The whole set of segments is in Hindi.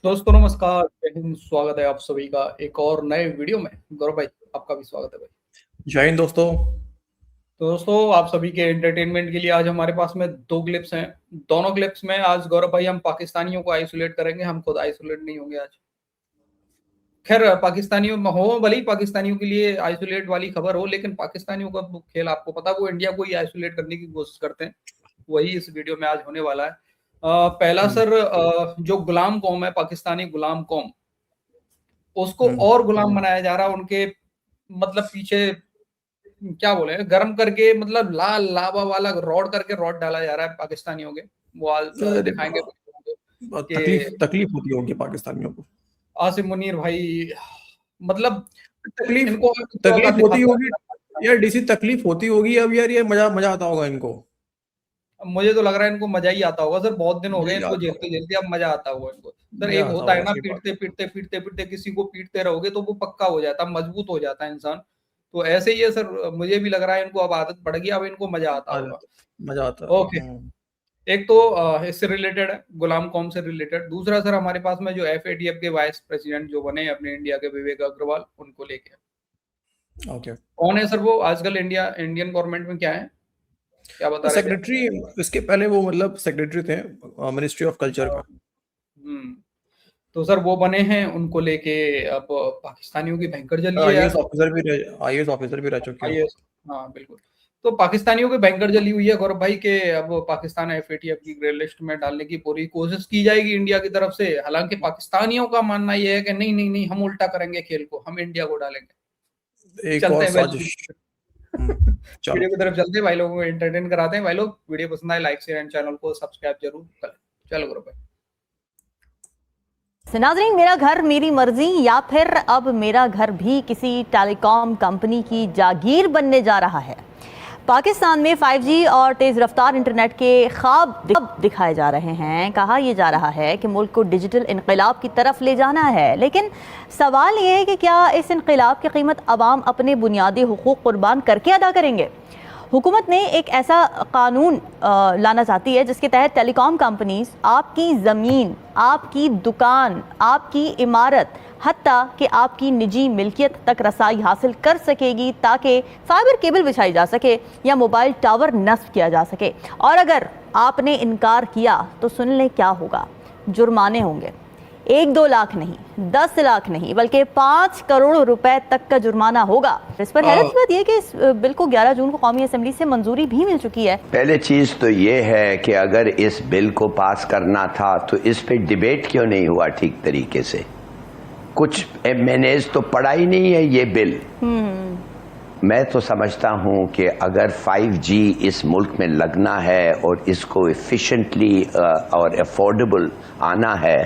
दोस्तों नमस्कार, जय हिंद। स्वागत है आप सभी का एक और नए वीडियो में। गौरव भाई, आपका भी स्वागत है भाई। जय हिंद दोस्तों। तो दोस्तों, आप सभी के एंटरटेनमेंट के लिए आज हमारे पास में दो क्लिप्स हैं। दोनों क्लिप्स में आज गौरव भाई हम पाकिस्तानियों को आइसोलेट करेंगे, हम खुद आइसोलेट नहीं होंगे आज। खैर, पाकिस्तानियों में हो भले ही पाकिस्तानियों के लिए आइसोलेट वाली खबर हो, लेकिन पाकिस्तानियों का वो खेल आपको पता, वो इंडिया को ही आइसोलेट करने की कोशिश करते हैं। वही इस वीडियो में आज होने वाला है। पहला हम्म, सर, जो गुलाम कौम है, पाकिस्तानी गुलाम कौम, उसको हम्म, और गुलाम बनाया जा रहा है। उनके मतलब पीछे क्या बोले, गर्म करके, मतलब लाल लावा वाला रॉड करके रॉड डाला जा रहा है पाकिस्तानियों के। वो आज अरे दिखाएंगे तकलीफ कि तकलीफ होती होगी पाकिस्तानियों को। आसिम मुनीर भाई, मतलब तकलीफ इनको इनको औकात तकलीफ होती दिखाते होगी यार, डीसी तकलीफ होती होगी। अब यार ये मजा मजा आता होगा इनको। हैं। मुझे तो लग रहा है इनको मजा ही आता होगा सर, बहुत दिन हो गए यही इनको आता झेलते झेलते, अब मजा आता होगा इनको। सर, मजा एक आता होता है होगा, ना, सही बात पीटते पीटते पीटते पीटते पीटते किसी को पीटते रहोगे तो वो पक्का हो जाता है, मजबूत हो जाता है इंसान। तो ऐसे ही है सर, मुझे भी लग रहा है इनको अब आदत पड़ गई, अब इनको मजा आता आ होगा। जाता मजा आता ओके, एक तो इससे रिलेटेड है, गुलाम कौम से रिलेटेड। दूसरा सर, हमारे पास में जो एफएटीएफ के वाइस प्रेसिडेंट जो बने अपने इंडिया के, विवेक अग्रवाल, उनको लेके ओके। कौन है सर वो आजकल इंडियन गवर्नमेंट में क्या है, क्या बता रहे थे आप? सेक्रेटरी, इसके पहले वो मतलब सेक्रेटरी थे मिनिस्ट्री ऑफ कल्चर का। हम्म। तो सर वो बने हैं, उनको लेके अब पाकिस्तानियों की भयंकर जली है आईएएस यार। ऑफिसर भी रह आईएएस ऑफिसर भी रह चुके हैं। आईएएस, हाँ बिल्कुल। तो पाकिस्तानियों की भयंकर जली हुई है गौरव भाई के, अब पाकिस्तान एफएटीएफ की ग्रे लिस्ट में डालने की पूरी कोशिश की जाएगी इंडिया की तरफ से। हालांकि पाकिस्तानियों का मानना यह है कि नहीं नहीं नहीं, हम उल्टा करेंगे खेल को, हम इंडिया को डालेंगे। एक चलते और हैं भाई साजिश। चलो। वीडियो की तरफ चलते हैं भाई, लोगों को एंटरटेन कराते हैं भाई लोग। वीडियो पसंद आए लाइक शेयर एंड चैनल को सब्सक्राइब जरूर करें। चलो ग्रुप भाई। नाज़रीन, मेरा घर मेरी मर्जी या फिर अब मेरा घर भी किसी टेलीकॉम कंपनी की जागीर बनने जा रहा है। पाकिस्तान में 5G और तेज़ रफ्तार इंटरनेट के ख्वाब दिखाए जा रहे हैं। कहा यह जा रहा है कि मुल्क को डिजिटल इनकलाब की तरफ ले जाना है, लेकिन सवाल यह है कि क्या इस इनकलाब की कीमत अवाम अपने बुनियादी हुकूक कुर्बान करके अदा करेंगे। हुकूमत ने एक ऐसा कानून लाना चाहती है जिसके तहत टेलीकॉम कंपनीज आपकी ज़मीन, आपकी दुकान, आपकी इमारत, हत्ता कि आपकी निजी मिल्कियत तक रसाई हासिल कर सकेगी, ताकि फाइबर केबल बिछाई जा सके या मोबाइल टावर नस्ब किया जा सके। और अगर आपने इनकार किया तो सुन लें क्या होगा। जुर्माने होंगे, 1-2 लाख नहीं, 10 लाख नहीं, बल्कि 5 करोड़ रुपए तक का जुर्माना होगा। इस पर हैरत की बात यह कि इस बिल को 11 जून को कौमी असेंबली से मंजूरी भी मिल चुकी है। पहले चीज तो ये है कि अगर इस बिल को पास करना था तो इस पे डिबेट क्यों नहीं हुआ ठीक तरीके से। कुछ एमएनएज तो पढ़ा ही नहीं है ये बिल। मैं तो समझता हूं कि अगर 5G इस मुल्क में लगना है और इसको एफिशिएंटली और अफोर्डेबल आना है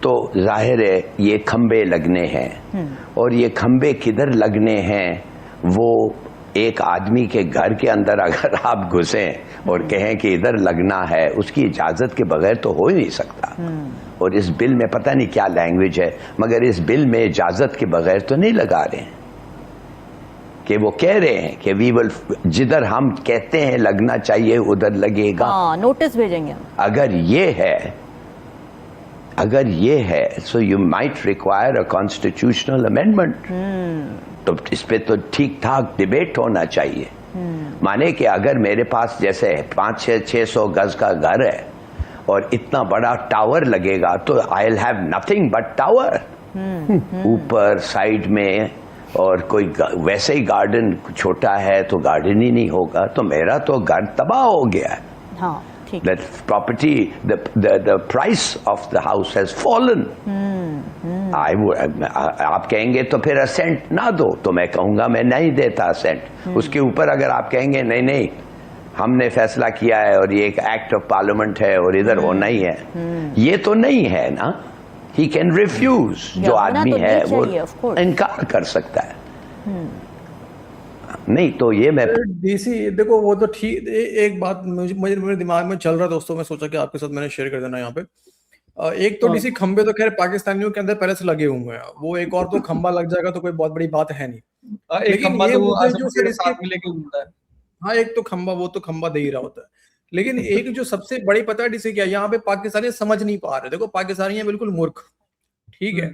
तो जाहिर है ये खंबे लगने हैं। और ये खंबे किधर लगने हैं, वो एक आदमी के घर के अंदर अगर आप घुसें और कहें कि इधर लगना है, उसकी इजाजत के बगैर तो हो ही नहीं सकता। और इस बिल में पता नहीं क्या लैंग्वेज है, मगर इस बिल में इजाजत के बगैर तो नहीं लगा रहे हैं। कि वो कह रहे हैं कि वी विल, जिधर हम कहते हैं लगना चाहिए उधर लगेगा। नोटिस भेजेंगे। अगर ये है so you might require a constitutional amendment. तो इस पे तो ठीक ठाक डिबेट होना चाहिए। माने कि अगर मेरे पास जैसे 500-600 गज का घर है और इतना बड़ा टावर लगेगा तो I will have nothing but tower ऊपर साइड में, और कोई वैसे ही गार्डन छोटा है तो गार्डन ही नहीं होगा, तो मेरा तो घर तबाह हो गया है। हाँ, The property, the price of the house has fallen. आप कहेंगे तो फिर असेंट ना दो, तो मैं कहूंगा मैं नहीं देता असेंट। उसके ऊपर अगर आप कहेंगे नहीं नहीं हमने फैसला किया है और ये एक एक्ट ऑफ पार्लियामेंट है और इधर होना ही है, ये तो नहीं है ना। ही कैन रिफ्यूज, जो आदमी तो है वो इनकार कर सकता है। नहीं तो ये मैं डीसी देखो, वो तो ठीक। एक बात मुझे मेरे दिमाग में चल रहा दोस्तों, मैं सोचा कि आपके साथ मैंने शेयर कर देना यहाँ पे। एक तो डीसी खंबे तो खैर पाकिस्तानियों के अंदर पहले से लगे हुए हैं, वो एक और तो खंबा लग जाएगा तो कोई बहुत बड़ी बात है नहीं। एक लेकिन खंबा ये तो वो मुझे आसिम जो मुनीर सर के इसके, साथ में लेके घूमता है। हाँ एक तो खंबा, वो तो खंबा दे ही रहा होता है। लेकिन एक जो सबसे बड़ी पता है डीसी क्या, यहाँ पे पाकिस्तानी समझ नहीं पा रहे। देखो पाकिस्तानी है बिल्कुल मूर्ख, ठीक है।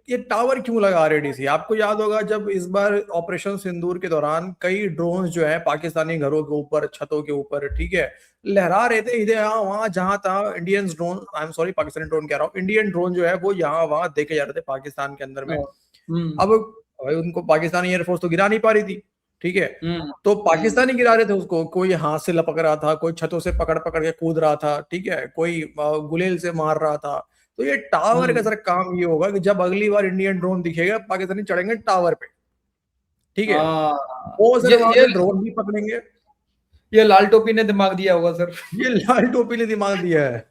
ये टावर क्यों लगा रहे डीसी? आपको याद होगा जब इस बार ऑपरेशन सिंदूर के दौरान कई ड्रोन जो है पाकिस्तानी घरों के ऊपर, छतों के ऊपर, ठीक है, लहरा रहे थे इधर यहाँ वहां, जहां तहां Indian drone, I am sorry Pakistani drone कह रहा हूँ, इंडियन ड्रोन जो है वो यहाँ वहां देखे जा रहे थे पाकिस्तान के अंदर में। अब भाई उनको पाकिस्तानी एयरफोर्स तो गिरा नहीं पा रही थी, ठीक है, तो पाकिस्तानी गिरा रहे थे उसको, कोई हाथ से लपक रहा था, कोई छतों से पकड़ पकड़ के कूद रहा था, ठीक है, कोई गुलेल से मार रहा था। तो ये टावर का सर काम ये होगा कि जब अगली बार इंडियन ड्रोन दिखेगा पाकिस्तानी चढ़ेंगे टावर पे, ठीक है, वो सर वहां पे ड्रोन भी पकड़ेंगे। ये लाल टोपी ने दिमाग दिया होगा सर, ये लाल टोपी ने दिमाग दिया है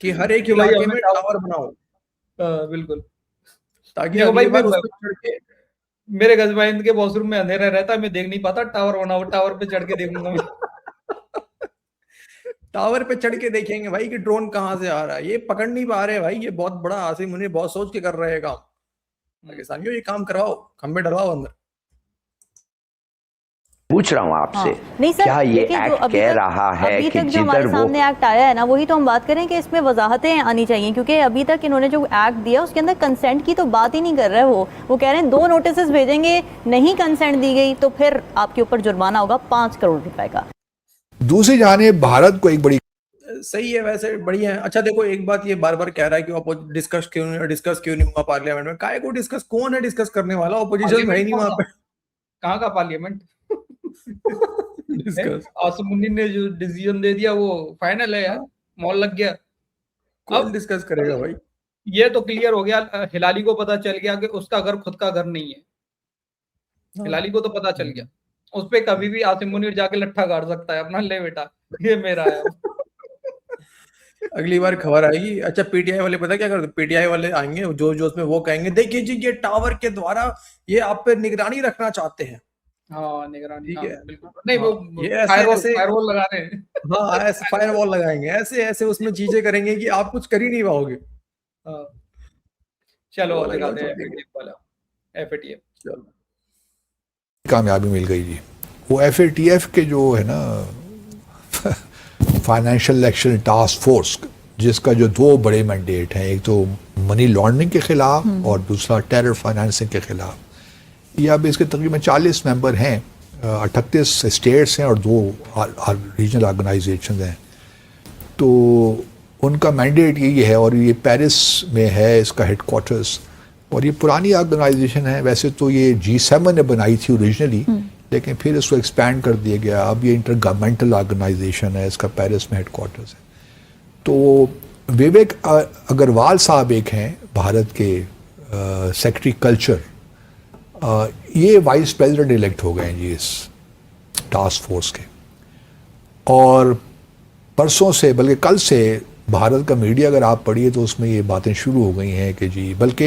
कि हर एक इलाके में टावर बनाओ, बिल्कुल, ताकि अगली बार उस पे चढ़ के, मेरे गजबाइंद के वॉशरूम में अंधेरा रहता है, मैं देख नहीं पाता, टावर बनाओ, टावर पे चढ़ के देखूंगा मैं। टावर पे चढ़ के देखेंगे भाई कि ड्रोन कहां से आ रहा है, ये पकड़ नहीं पा रहे भाई, ये बहुत बड़ा आसिम मुनीर बहुत सोच के कर रहे हैं काम। पाकिस्तानियों ये काम कराओ, खंबे डलवाओ अंदर। पूछ रहा हूँ आपसे, हाँ। नहीं सर, क्या ये एक्ट कह रहा है अभी कि तक जो हमारे सामने एक्ट आया है ना, वही तो हम बात करें कि इसमें वजाहतें आनी चाहिए, क्योंकि अभी तक इन्होंने जो एक्ट दिया उसके अंदर कंसेंट की तो बात ही नहीं कर रहे। वो कह रहे हैं 2 नोटिस भेजेंगे, नहीं कंसेंट दी गई तो फिर आपके ऊपर जुर्माना होगा 5 करोड़ रुपए का। दूसरी जानिब भारत को एक बड़ी, सही है, वैसे बढ़िया है। अच्छा देखो, एक बात ये बार बार कह रहा है कि डिस्कस क्यों नहीं हुआ पार्लियामेंट में। काहे को डिस्कस, कौन है डिस्कस करने वाला? ऑपोजिशन में ही नहीं वहां पे। कहाँ का पार्लियामेंट? आसिम मुनीर ने जो डिसीजन दे दिया वो फाइनल है यार, मॉल लग गया। कौन डिस्कस करेगा भाई? ये तो क्लियर हो गया, हिलाली को पता चल गया कि उसका घर खुद का घर नहीं है। हिलाली को तो पता चल गया, उस पे कभी भी आसिम मुनीर जाके लट्ठा गाड़ सकता है अपना, ले बेटा ये मेरा है। अगली बार खबर आएगी। अच्छा पीटीआई वाले पता क्या करते, पीटीआई वाले आएंगे जो उसमें वो कहेंगे, देखिए जी ये टावर के द्वारा ये आप पे निगरानी रखना चाहते हैं। हाँ निगरानी, ठीक है, बिल्कुल नहीं, वो ये फायरवॉल लगा रहे हैं। हाँ ऐसे फायरवॉल लगाएंगे, ऐसे ऐसे उसमें चीजें करेंगे कि आप कुछ कर ही नहीं पाओगे। चलो दिखाते हैं FATF। चलो कामयाबी मिल गई जी। वो FATF के जो है ना फाइनेंशियल एक्शन टास्क फोर्स, जिसका जो 2 बड़े मैंडेट हैं, एक तो मनी लॉन्ड्रिंग के खिलाफ और दूसरा टेरर फाइनेंसिंग के खिलाफ। ये अब इसके तकरीबन 40 मेंबर हैं, 38 स्टेट्स हैं और 2 रीजनल ऑर्गेनाइजेशन हैं। तो उनका मैंडेट यही है और ये पेरिस में है इसका हेडक्वार्टर्स। और ये पुरानी ऑर्गेनाइजेशन है, वैसे तो ये G7 ने बनाई थी ओरिजिनली, लेकिन फिर इसको एक्सपैंड कर दिया गया। अब ये इंटर गवर्नमेंटल ऑर्गेनाइजेशन है, इसका पेरिस में हेडक्वार्टर्स है। तो विवेक अग्रवाल साहब एक हैं भारत के सेक्रेटरी कल्चर, ये वाइस प्रेसिडेंट इलेक्ट हो गए हैं जी इस टास्क फोर्स के। और परसों से, बल्कि कल से भारत का मीडिया अगर आप पढ़िए तो उसमें ये बातें शुरू हो गई हैं कि जी, बल्कि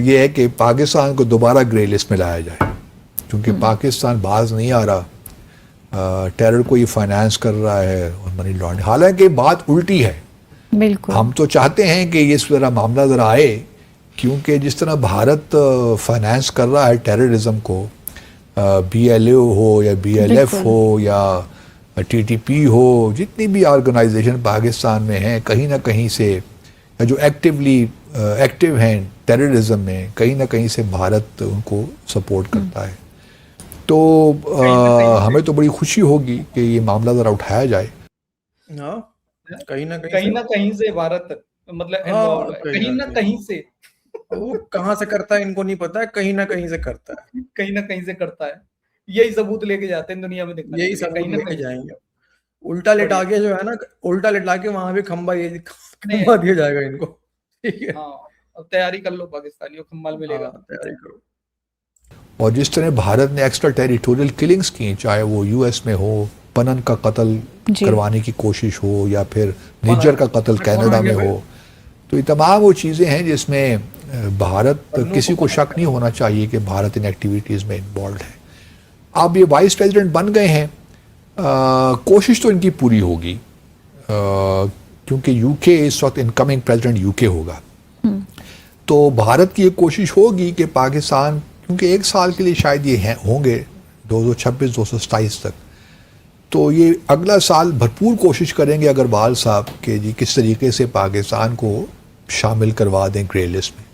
ये है कि पाकिस्तान को दोबारा ग्रे लिस्ट में लाया जाए, क्योंकि पाकिस्तान बाज नहीं आ रहा, टेरर को ये फाइनेंस कर रहा है और मनी लॉन्ड्रिंग। हालांकि बात उल्टी है, बिल्कुल हम तो चाहते हैं कि ये इस तरह मामला ज़रा आए, क्योंकि जिस तरह भारत फाइनेंस कर रहा है टेररिज्म को, BLO हो या BLF हो या TTP हो, जितनी भी ऑर्गेनाइजेशन पाकिस्तान में हैं, कहीं ना कहीं से, या जो एक्टिव हैं टेररिज्म में, कहीं ना कहीं से भारत उनको सपोर्ट करता है। तो हमें तो बड़ी खुशी होगी कि ये मामला ज़रा उठाया जाए। कहीं ना कहीं से भारत मतलब इन्वॉल्व है, कहीं ना कहीं से। वो कहाँ से करता है इनको नहीं पता है, कहीं ना कहीं से करता है, कहीं ना कहीं से करता है। यही सबूत लेके जाते हैं दुनिया में, दिखना यही सबूत लेके जाएंगे। उल्टा लिटा के जो है ना, उल्टा लिटा के वहां भी खंबा दिया जाएगा इनको, ठीक है। हाँ, अब तैयारी कर लो पाकिस्तानियों, खंबा मिलेगा, तैयारी करो। और जिस तरह भारत ने एक्स्ट्रा टेरिटोरियल किलिंग्स की, चाहे वो US में हो, पनन का कत्ल करवाने की कोशिश हो या फिर निज्जर का कत्ल कनाडा में हो, तो ये तमाम वो चीज़ें हैं जिसमें भारत, किसी को शक नहीं होना चाहिए कि भारत इन एक्टिविटीज़ में इन्वॉल्व है। अब ये वाइस प्रेसिडेंट बन गए हैं, कोशिश तो इनकी पूरी होगी, क्योंकि UK इस वक्त इनकमिंग प्रेसिडेंट UK होगा। तो भारत की ये कोशिश होगी कि पाकिस्तान, क्योंकि 1 साल के लिए शायद ये होंगे 226-227 तक, तो ये अगला साल भरपूर कोशिश करेंगे अग्रवाल साहब कि जी किस तरीके से पाकिस्तान को शामिल करवा दें ग्रे लिस्ट में,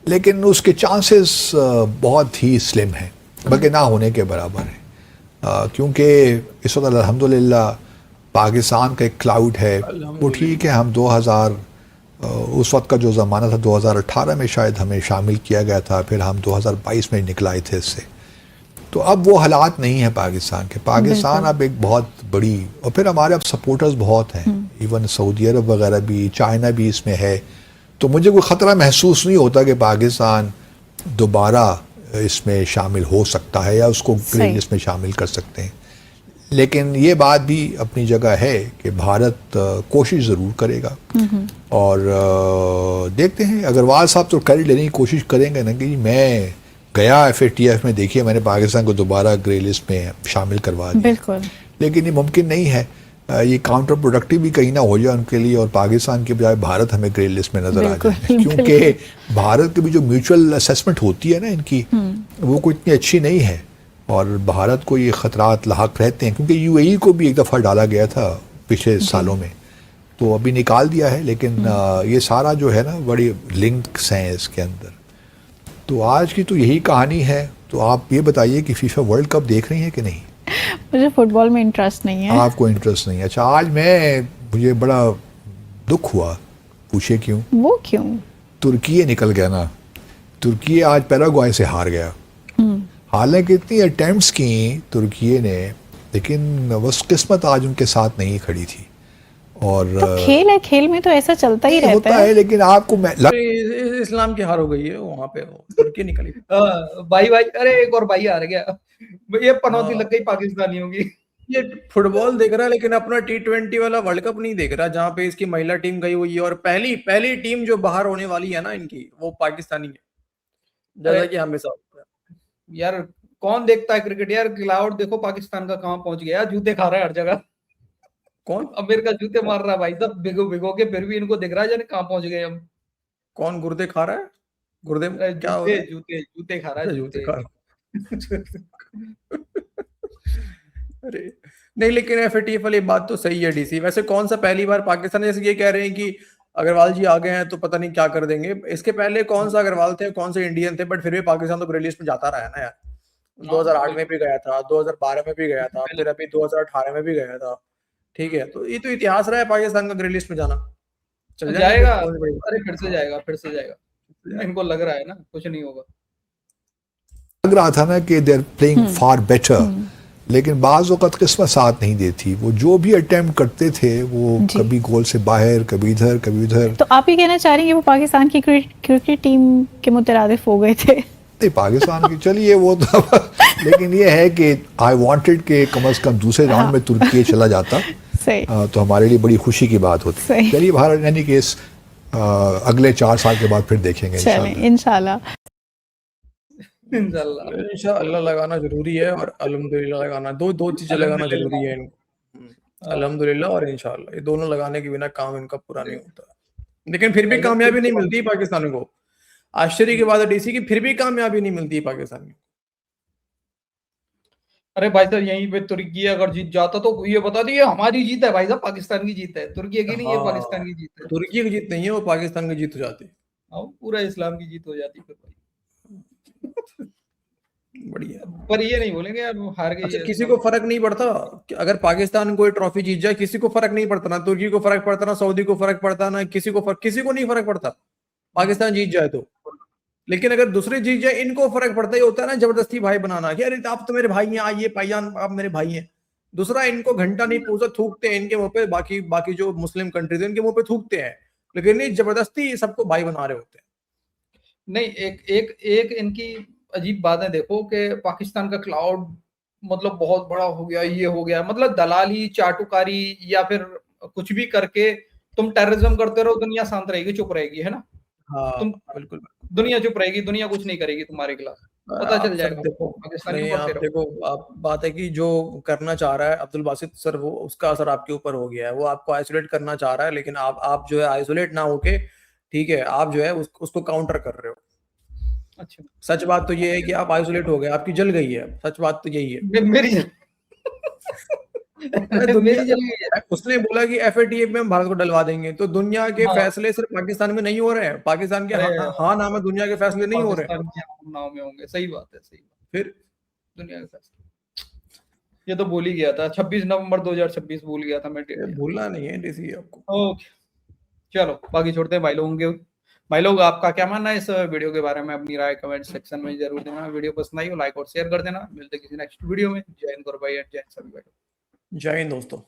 लेकिन उसके चांसेस बहुत ही स्लिम हैं, बल्कि ना होने के बराबर हैं, क्योंकि इस वक्त अल्हम्दुलिल्लाह पाकिस्तान का एक क्लाउड है। वो ठीक है, हम 2000 उस वक्त का जो ज़माना था 2018 में शायद हमें शामिल किया गया था, फिर हम 2022 में निकल आए थे इससे। तो अब वो हालात नहीं है पाकिस्तान के। पाकिस्तान अब एक बहुत बड़ी, और फिर हमारे अब सपोर्टर्स बहुत हैं, इवन सऊदी अरब वगैरह भी, चाइना भी इसमें है। तो मुझे कोई ख़तरा महसूस नहीं होता कि पाकिस्तान दोबारा इसमें शामिल हो सकता है या उसको ग्रे लिस्ट में शामिल कर सकते हैं। लेकिन ये बात भी अपनी जगह है कि भारत कोशिश ज़रूर करेगा, और देखते हैं। अग्रवाल साहब तो क्रेडिट लेने की कोशिश करेंगे ना कि मैं गया FATF में, देखिए मैंने पाकिस्तान को दोबारा ग्रे लिस्ट में शामिल करवा दिया। बिल्कुल, लेकिन ये मुमकिन नहीं है, ये काउंटर प्रोडक्टिव भी कहीं ना हो जाए उनके लिए, और पाकिस्तान के बजाय भारत हमें ग्रे लिस्ट में नजर आ जाए, क्योंकि भारत की भी जो म्यूचुअल असेसमेंट होती है ना इनकी, वो कोई इतनी अच्छी नहीं है, और भारत को ये खतरात लाहक रहते हैं, क्योंकि UAE को भी एक दफ़ा डाला गया था पिछले सालों में, तो अभी निकाल दिया है। लेकिन ये सारा जो है ना बड़ी लिंक्स हैं इसके अंदर। तो आज की तो यही कहानी है। तो आप ये बताइए कि फीफा वर्ल्ड कप देख रही हैं कि नहीं? मुझे फुटबॉल में इंटरेस्ट नहीं है। आपको इंटरेस्ट नहीं है? अच्छा, आज मुझे बड़ा दुख हुआ। पूछे क्यों? वो क्यों? तुर्की निकल गया ना। तुर्की आज पैराग्वाय से हार गया। हालांकि इतनी अटेम्प्ट्स की तुर्की ने, लेकिन बस किस्मत आज उनके साथ नहीं खड़ी थी। और तो खेल है, खेल में तो ऐसा चलता ही रहता है। लेकिन आपको इस्लाम की हार हो गई है वहाँ पे, तुर्की निकली। भाई अरे एक और भाई आ गया, ये पनौती लग गई पाकिस्तानियों की। ये फुटबॉल देख रहा है लेकिन अपना T20 वाला वर्ल्ड कप नहीं देख रहा, जहाँ पे इसकी महिला टीम गई हुई है, और पहली टीम जो बाहर होने वाली है ना इनकी, वो पाकिस्तानी है, जैसा कि हमेशा होता है। यार कौन देखता है क्रिकेट यार? क्लाउड देखो पाकिस्तान का कहाँ पहुंच गया, जूते खा रहा है हर जगह। कौन? अमेरिका जूते मार रहा है भाई साहब, भिगो के, फिर भी इनको दिख रहा है जाने कहाँ पहुंच गए हम। कौन गुर्दे खा रहा है? गुर्दे क्या हो रहा है? जूते खा रहा है, जूते खा रहा है। अरे नहीं, लेकिन FATF वाली बात तो सही है DC। वैसे कौन सा पहली बार पाकिस्तान, जैसे ये कह रहे हैं कि अग्रवाल जी आ गए हैं तो पता नहीं क्या कर देंगे। इसके पहले कौन सा अग्रवाल थे, कौन से इंडियन थे, बट फिर भी पाकिस्तान तो ग्रे लिस्ट में जाता रहा है ना यार। 2008 में भी गया था, 2012 में भी गया था, फिर अभी 2018 में भी गया था। ठीक है, तो ये तो इतिहास रहा है पाकिस्तान का ग्रे लिस्ट में जाना। चल जाएगा। अरे फिर से जाएगा। इनको लग रहा है ना कुछ नहीं होगा। लग रहा था ना कि they are playing far better, लेकिन बाज वक़्त किस्मत साथ नहीं देती। वो जो भी अटेम्प्ट करते थे वो कभी गोल से बाहर, कभी इधर कभी उधर। तो आप ये कहना चाह रहे हैं कि वो पाकिस्तान की क्रिकेट टीम के मुतरादिफ हो गए थे? नहीं, पाकिस्तान की चलिए वो तो लेकिन ये है कि आई वांटेड के कम से कम दूसरे राउंड में तुर्की चला जाता तो हमारे लिए बड़ी खुशी की बात होती। चलिए भारत, यानी केस अगले 4 साल के बाद फिर देखेंगे इंशाल्लाह। इंशाल्लाह लगाना जरूरी है, और अल्हम्दुलिल्लाह लगाना, दो चीजें लगाना जरूरी है इनको। अल्हम्दुलिल्लाह और इंशाल्लाह, ये दोनों लगाने के बिना काम इनका पूरा नहीं होता। लेकिन फिर भी कामयाबी नहीं मिलती पाकिस्तान को। आश्चर्य की बात है DC की, फिर भी कामयाबी नहीं मिलती पाकिस्तान में। अरे भाई साहब, यहीं पे तुर्की अगर जीत जाता तो ये बता दिए हमारी जीत है भाई साहब, पाकिस्तान की जीत है। तुर्की की नहीं है, पाकिस्तान की जीत है। तुर्की की जीत नहीं है, वो पाकिस्तान की जीत हो जाती है। पूरा इस्लाम की जीत हो जाती फिर भाई। बढ़िया। पर ये नहीं बोलेंगे यार हार गई। अच्छा, किसी को फर्क नहीं पड़ता अगर पाकिस्तान कोई ट्रॉफी जीत जाए, किसी को फर्क नहीं पड़ता, ना तुर्की को फर्क पड़ता, ना सऊदी को फर्क पड़ता, ना किसी को नहीं फर्क पड़ता पाकिस्तान जीत जाए तो। लेकिन अगर दूसरे जीत जाए इनको फर्क पड़ता ही होता है ना, जबरदस्ती भाई बनाना कि अरे आप तो मेरे भाई हैं, आइए भाईजान आप मेरे भाई हैं। दूसरा इनको घंटा नहीं पूछा, थूकते हैं इनके मुंह पे। बाकी जो मुस्लिम कंट्रीज है इनके मुंह पे थूकते हैं, लेकिन नहीं जबरदस्ती सबको भाई बना रहे होते हैं। नहीं, एक इनकी अजीब बात है देखो कि पाकिस्तान का क्लाउड मतलब बहुत बड़ा हो गया, ये हो गया, मतलब दलाली, चाटुकारी या फिर कुछ भी करके तुम टेररिज्म करते रहो, दुनिया शांत रहेगी, चुप रहेगी, है ना? हाँ, तुम बिल्कुल दुनिया चुप रहेगी, दुनिया कुछ नहीं करेगी तुम्हारे खिलाफ, पता चल जाएगा। देखो आप बात है कि जो करना चाह रहा है अब्दुल बासित सर, वो उसका असर आपके ऊपर हो गया है। वो आपको आइसोलेट करना चाह रहा है, लेकिन आप जो है आइसोलेट ना होके, ठीक है, आप जो है उसको काउंटर कर रहे हो। अच्छा, सच बात तो ये है कि आप आइसोलेट हो गए, आपकी जल गई है। सच बात तो यही है। मेरी मेरी चली गई है। उसने बोला कि FATF में हम भारत को डलवा देंगे, तो दुनिया के हाँ। फैसले सिर्फ पाकिस्तान में नहीं हो रहे हैं, पाकिस्तान के अरे हाँ नाम है, दुनिया के फैसले नहीं हो रहे हैं। पाकिस्तान के नाव में होंगे, सही बात है, सही बात। फिर दुनिया के फैसले ये तो भूल ही गया था, 26 नवंबर 2026 भूल गया था मैं ये डेट। भूलना नहीं है डीसी आपको। ओके, चलो बाकी छोड़ते हैं भाई लोगों के। भाई लोग आपका क्या मानना है इस वीडियो के बारे में, अपनी राय कमेंट सेक्शन में जरूर देना। वीडियो पसंद आई हो लाइक और शेयर कर देना। मिलते हैं किसी नेक्स्ट वीडियो में। जय हिंद गौरव भाई, जय हिंद सभी भाई। जय हिंद दोस्तों।